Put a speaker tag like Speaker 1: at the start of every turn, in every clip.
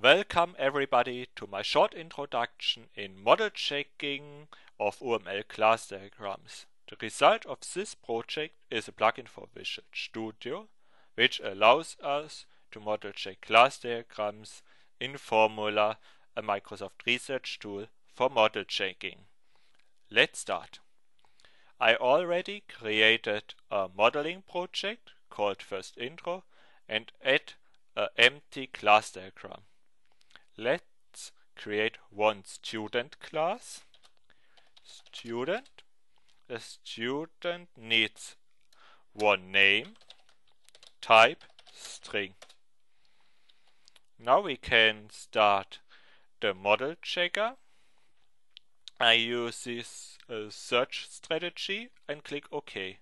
Speaker 1: Welcome everybody to my short introduction in model checking of UML class diagrams. The result of this project is a plugin for Visual Studio, which allows us to model check class diagrams in Formula, a Microsoft research tool for model checking. Let's start. I already created a modeling project called First Intro and add an empty class diagram. Let's create one student class. Student. The student needs one name, type string. Now we can start the model checker. I use this search strategy and click OK.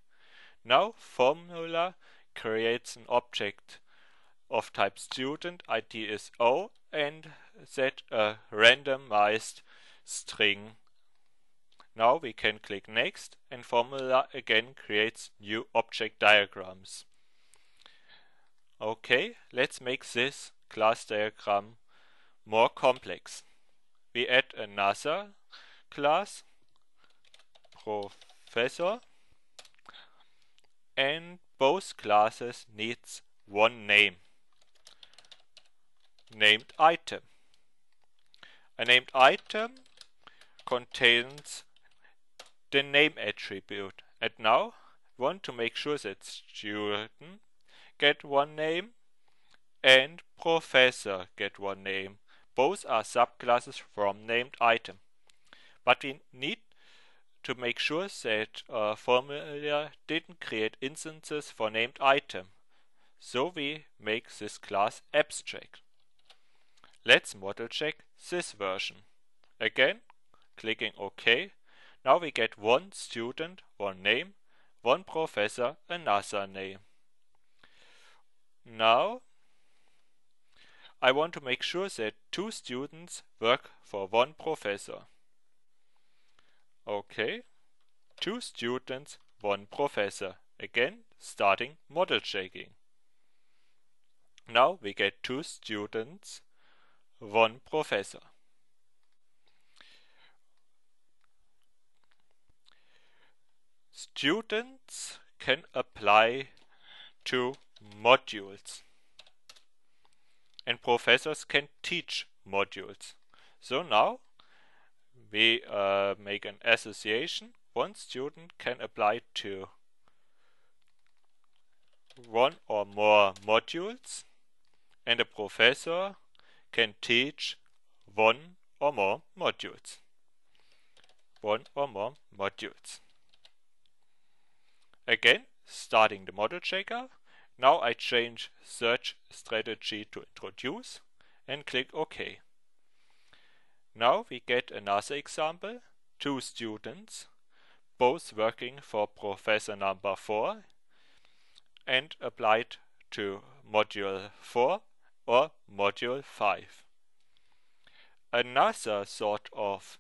Speaker 1: Now Formula creates an object of type student, ID is O, and set a randomized string. Now we can click next and Formula again creates new object diagrams. Okay, let's make this class diagram more complex. We add another class, professor, and both classes needs one name, named item. A named item contains the name attribute, and now we want to make sure that student get one name and professor get one name. Both are subclasses from named item, but we need to make sure that Formula didn't create instances for named item, so we make this class abstract. Let's model check this version. Again, clicking OK. Now we get one student, one name, one professor, another name. Now I want to make sure that two students work for one professor. OK, two students, one professor. Again, starting model checking. Now we get two students, one professor. Students can apply to modules, and professors can teach modules. So now we make an association. One student can apply to one or more modules, and a professor can teach one or more modules. One or more modules. Again, starting the model checker. Now I change search strategy to introduce and click OK. Now we get another example. Two students, both working for professor number 4 and applied to module 4 or module 5. Another sort of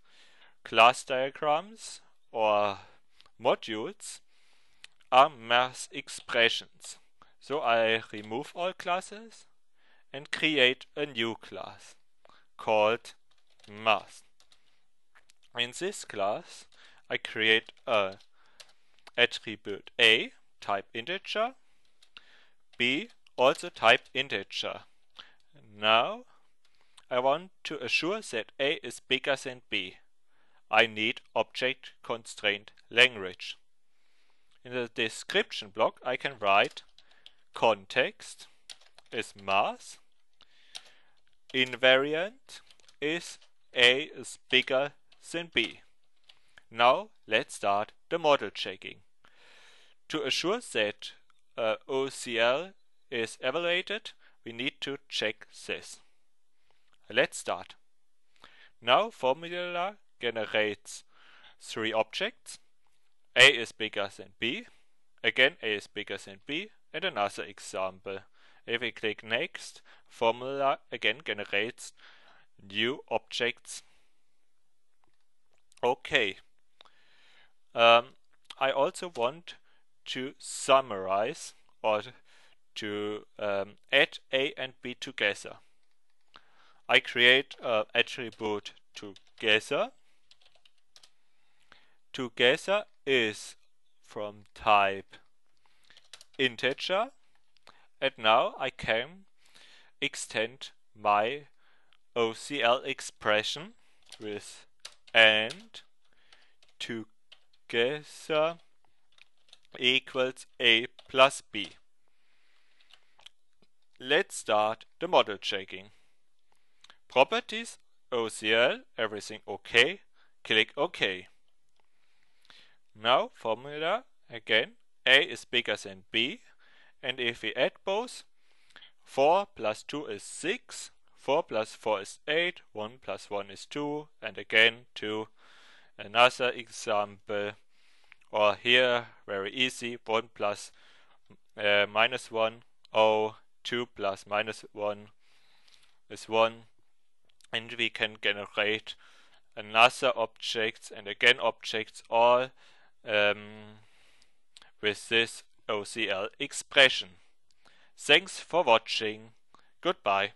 Speaker 1: class diagrams or modules are math expressions. So I remove all classes and create a new class called math. In this class I create a attribute A, type integer, B, also type integer. Now I want to assure that A is bigger than B. I need object constraint language. In the description block I can write context is math, invariant is A is bigger than B. Now let's start the model checking. To assure that OCL is evaluated, we need to check this. Let's start. Now Formula generates three objects. A is bigger than B, again A is bigger than B, and another example. If we click next, Formula again generates new objects. Okay. I also want to summarize or to add A and B together. I create an attribute together. Together is from type integer, and now I can extend my OCL expression with and together equals a plus b. Let's start the model checking. Properties, OCL, everything okay, click OK. Now formula again, a is bigger than b, and if we add both, 4 plus 2 is 6, 4 plus 4 is 8, 1 plus 1 is 2, and again 2. Another example, or here very easy, 1 plus minus 1, 2 plus minus 1 is 1, and we can generate another objects and again objects all with this OCL expression. Thanks for watching. Goodbye.